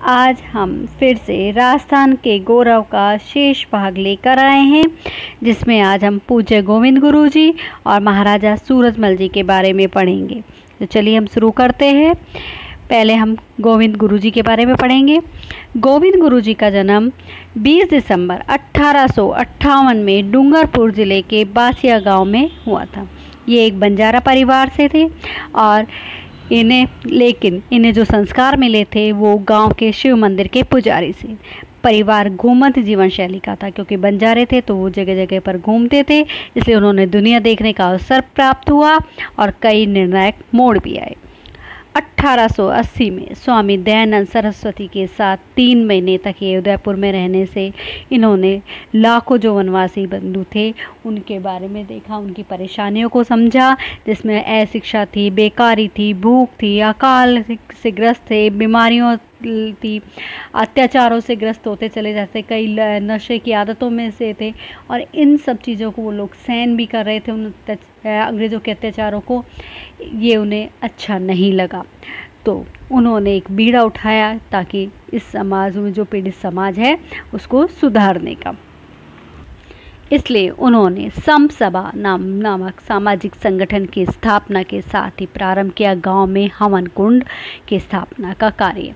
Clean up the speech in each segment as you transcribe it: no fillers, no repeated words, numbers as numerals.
आज हम फिर से राजस्थान के गौरव का शेष भाग लेकर आए हैं, जिसमें आज हम पूज्य गोविंद गुरु जी और महाराजा सूरजमल जी के बारे में पढ़ेंगे। तो चलिए हम शुरू करते हैं। पहले हम गोविंद गुरु जी के बारे में पढ़ेंगे। गोविंद गुरु जी का जन्म 20 दिसंबर 1858 में डूंगरपुर ज़िले के बासिया गांव में हुआ था। ये एक बंजारा परिवार से थे और इन्हें जो संस्कार मिले थे वो गांव के शिव मंदिर के पुजारी से। परिवार घूमंत जीवन शैली का था, क्योंकि बंजारे थे तो वो जगह जगह पर घूमते थे, इसलिए उन्होंने दुनिया देखने का अवसर प्राप्त हुआ और कई निर्णायक मोड़ भी आए। 1880 में स्वामी दयानंद सरस्वती के साथ 3 महीने तक ये उदयपुर में रहने से इन्होंने लाखों जो वनवासी बंधु थे उनके बारे में देखा, उनकी परेशानियों को समझा, जिसमें अशिक्षा थी, बेकारी थी, भूख थी, अकाल से ग्रस्त थे, बीमारियों थी, अत्याचारों से ग्रस्त होते चले जाते, कई नशे की आदतों में से थे और इन सब चीज़ों को वो लोग सहन भी कर रहे थे, उन अंग्रेज़ों के अत्याचारों को। ये उन्हें अच्छा नहीं लगा तो उन्होंने एक बीड़ा उठाया ताकि इस समाज में जो पीड़ित समाज है उसको सुधारने का। इसलिए उन्होंने संप सभा नामक सामाजिक संगठन की स्थापना के साथ ही प्रारंभ किया गांव में हवन कुंड की स्थापना का कार्य।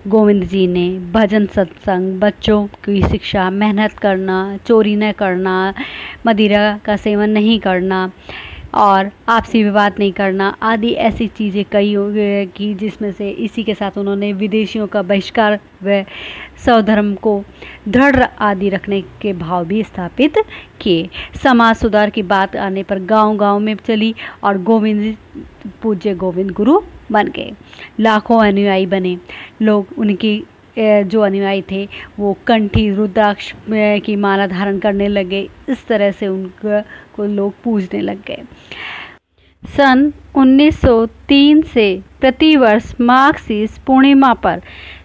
गोविंद जी ने भजन सत्संग, बच्चों की शिक्षा, मेहनत करना, चोरी न करना, मदिरा का सेवन नहीं करना और आपसी विवाद नहीं करना आदि ऐसी चीज़ें कई की, जिसमें से इसी के साथ उन्होंने विदेशियों का बहिष्कार व स्वधर्म को दृढ़ आदि रखने के भाव भी स्थापित किए। समाज सुधार की बात आने पर गांव-गांव में चली और पूज्य गोविंद गुरु बन गए। लाखों अनुयायी बने। लोग उनकी जो अनुयायी थे वो कंठी रुद्राक्ष की माला धारण करने लगे। इस तरह से उनको लोग पूजने लग गए। सन 1903 से प्रतिवर्ष माघ शीष पूर्णिमा पर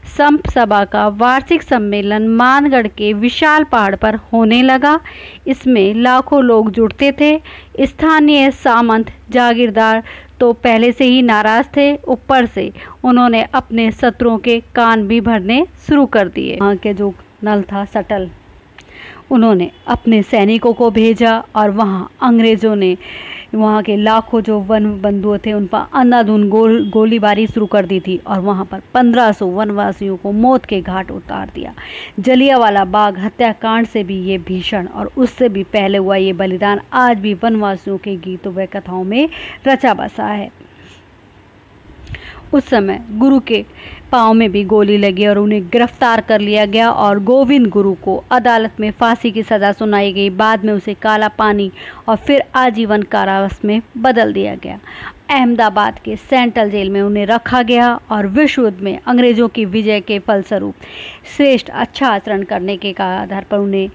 संप सभा का वार्षिक सम्मेलन मानगढ़ के विशाल पहाड़ पर होने लगा। इसमें लाखों लोग जुड़ते थे। स्थानीय सामंत जागीरदार तो पहले से ही नाराज थे, ऊपर से उन्होंने अपने शत्रुओं के कान भी भरने शुरू कर दिए। वहाँ के जो नल था सटल, उन्होंने अपने सैनिकों को भेजा और वहाँ अंग्रेज़ों ने वहाँ के लाखों जो वन बंधु थे उन पर अंधाधुंध गोलीबारी शुरू कर दी थी और वहाँ पर 1500 वनवासियों को मौत के घाट उतार दिया। जलियांवाला बाग हत्याकांड से भी ये भीषण और उससे भी पहले हुआ ये बलिदान आज भी वनवासियों के गीतों व कथाओं में रचा बसा है। उस समय गुरु के पाँव में भी गोली लगी और उन्हें गिरफ्तार कर लिया गया और गोविंद गुरु को अदालत में फांसी की सज़ा सुनाई गई। बाद में उसे काला पानी और फिर आजीवन कारावास में बदल दिया गया। अहमदाबाद के सेंट्रल जेल में उन्हें रखा गया और विश्व युद्ध में अंग्रेज़ों की विजय के फलस्वरूप श्रेष्ठ अच्छा आचरण करने के आधार पर उन्हें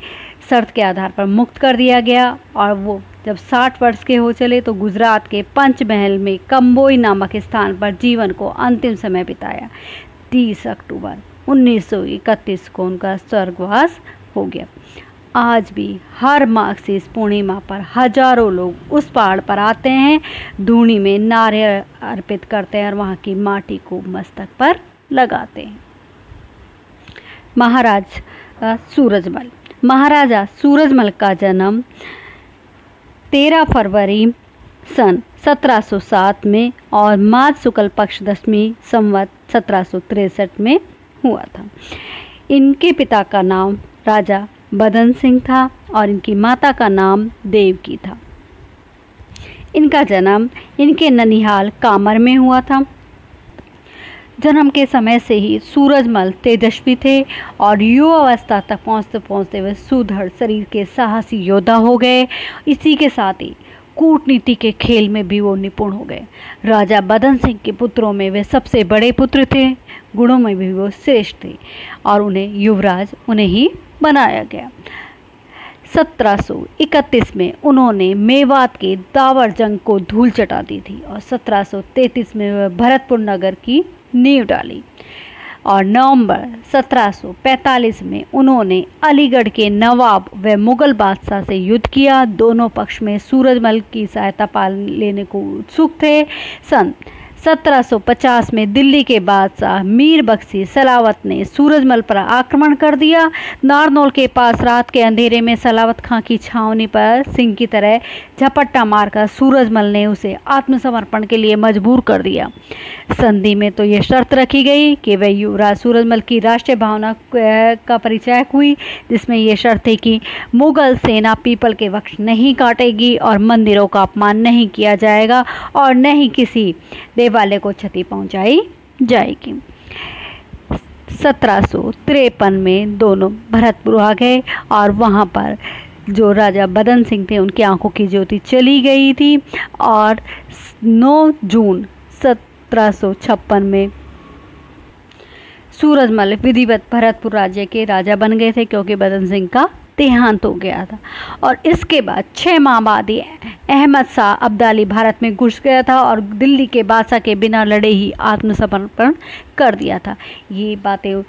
शर्त के आधार पर मुक्त कर दिया गया और वो जब 60 वर्ष के हो चले तो गुजरात के पंचमहल में कंबोई नामक स्थान पर जीवन को अंतिम समय बिताया। 30 अक्टूबर 1931 को उनका स्वर्गवास हो गया। आज भी हर माघ शीष पूर्णिमा पर हजारों लोग उस पहाड़ पर आते हैं, धूनी में नारियल अर्पित करते हैं और वहाँ की माटी को मस्तक पर लगाते हैं। महाराजा सूरजमल। महाराजा सूरजमल का जन्म 13 फरवरी सन 1707 में और माघ शुक्ल पक्ष दशमी संवत 1763 में हुआ था। इनके पिता का नाम राजा बदन सिंह था और इनकी माता का नाम देवकी था। इनका जन्म इनके ननिहाल कामर में हुआ था। जन्म के समय से ही सूरजमल तेजस्वी थे और युवावस्था तक पहुँचते पहुँचते हुए सुदृढ़ शरीर के साहसी योद्धा हो गए। इसी के साथ ही कूटनीति के खेल में भी वो निपुण हो गए। राजा बदन सिंह के पुत्रों में वे सबसे बड़े पुत्र थे। गुणों में भी वो श्रेष्ठ थे और उन्हें युवराज उन्हें ही बनाया गया। 1731 में उन्होंने मेवात के दावर जंग को धूल चटा दी थी और 1733 में वह भरतपुर नगर की नींव डाली और नवंबर 1745 में उन्होंने अलीगढ़ के नवाब व मुगल बादशाह से युद्ध किया। दोनों पक्ष में सूरजमल की सहायता पा लेने को उत्सुक थे। सन 1750 में दिल्ली के बादशाह मीर बख्शी सलावत ने सूरजमल पर आक्रमण कर दिया। नारनौल के पास रात के अंधेरे में सलावत खां की छावनी पर सिंह की तरह झपट्टा मारकर सूरजमल ने उसे आत्मसमर्पण के लिए मजबूर कर दिया। संधि में तो ये शर्त रखी गई कि वह युवराज सूरजमल की राष्ट्रीय भावना का परिचय हुई, जिसमें यह शर्त थी कि मुगल सेना पीपल के वृक्ष नहीं काटेगी और मंदिरों का अपमान नहीं किया जाएगा और न ही किसी देवालय को क्षति पहुंचाई जाएगी। 1753 में दोनों भरतपुर आ गए और वहां पर जो राजा बदन सिंह थे उनकी आंखों की ज्योति चली गई थी और 9 जून 1756 में सूरजमल विधिवत भरतपुर राज्य के राजा बन गए थे, क्योंकि बदन सिंह का देहांत हो गया था। और इसके बाद 6 माह बाद ही अहमद शाह अब्दाली भारत में घुस गया था और दिल्ली के बादशाह के बिना लड़े ही आत्मसमर्पण कर दिया था। ये बातें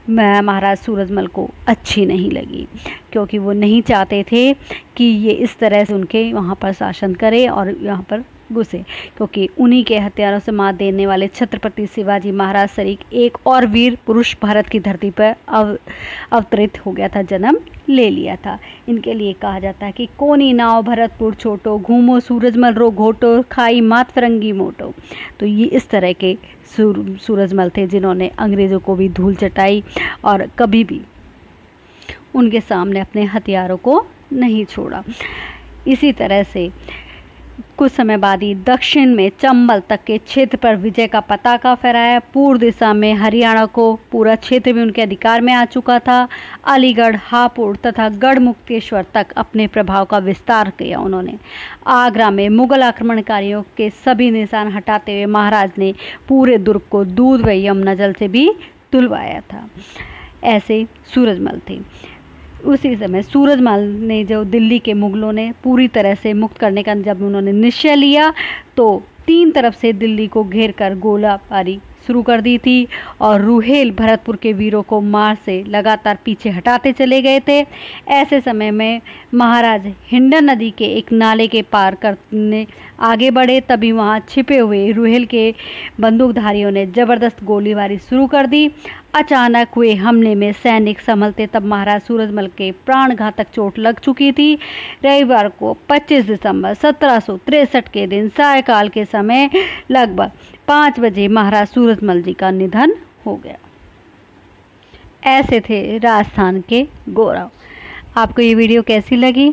महाराज सूरजमल को अच्छी नहीं लगी, क्योंकि वो नहीं चाहते थे कि ये इस तरह से उनके वहाँ पर शासन करे और यहाँ पर घुसे, क्योंकि उन्हीं के हथियारों से मात देने वाले छत्रपति शिवाजी महाराज सरीख एक और वीर पुरुष भारत की धरती पर अवतरित हो गया था, जन्म ले लिया था। इनके लिए कहा जाता है कि कोनी नाव भरतपुर छोटो, घूमो सूरजमल रो घोटो, खाई मात फरंगी मोटो। तो ये इस तरह के सूरजमल थे जिन्होंने अंग्रेज़ों को भी धूल चटाई और कभी भी उनके सामने अपने हथियारों को नहीं छोड़ा। इसी तरह से कुछ समय बाद ही दक्षिण में चंबल तक के क्षेत्र पर विजय का पताका फहराया। पूर्व दिशा में हरियाणा को पूरा क्षेत्र भी उनके अधिकार में आ चुका था। अलीगढ़, हापुड़ तथा गढ़मुक्तेश्वर तक अपने प्रभाव का विस्तार किया उन्होंने। आगरा में मुगल आक्रमणकारियों के सभी निशान हटाते हुए महाराज ने पूरे दुर्ग को दूध व यमुना जल से भी धुलवाया था। ऐसे सूरजमल थे। उसी समय सूरजमल ने जो दिल्ली के मुगलों ने पूरी तरह से मुक्त करने का जब उन्होंने निश्चय लिया तो 3 तरफ से दिल्ली को घेर कर गोलाबारी शुरू कर दी थी और रुहेल भरतपुर के वीरों को मार से लगातार पीछे हटाते चले गए थे। ऐसे समय में महाराज हिंडन नदी के एक नाले के पार करने आगे बढ़े, तभी वहां छिपे हुए रुहेल के बंदूकधारियों ने जबरदस्त गोलीबारी शुरू कर दी। अचानक हुए हमले में सैनिक संभलते तब महाराज सूरजमल के प्राणघातक चोट लग चुकी थी। रविवार को 25 दिसंबर 1763 के दिन सायकाल के समय लगभग 5 बजे महाराज सूरजमल जी का निधन हो गया। ऐसे थे राजस्थान के गौरव। आपको ये वीडियो कैसी लगी?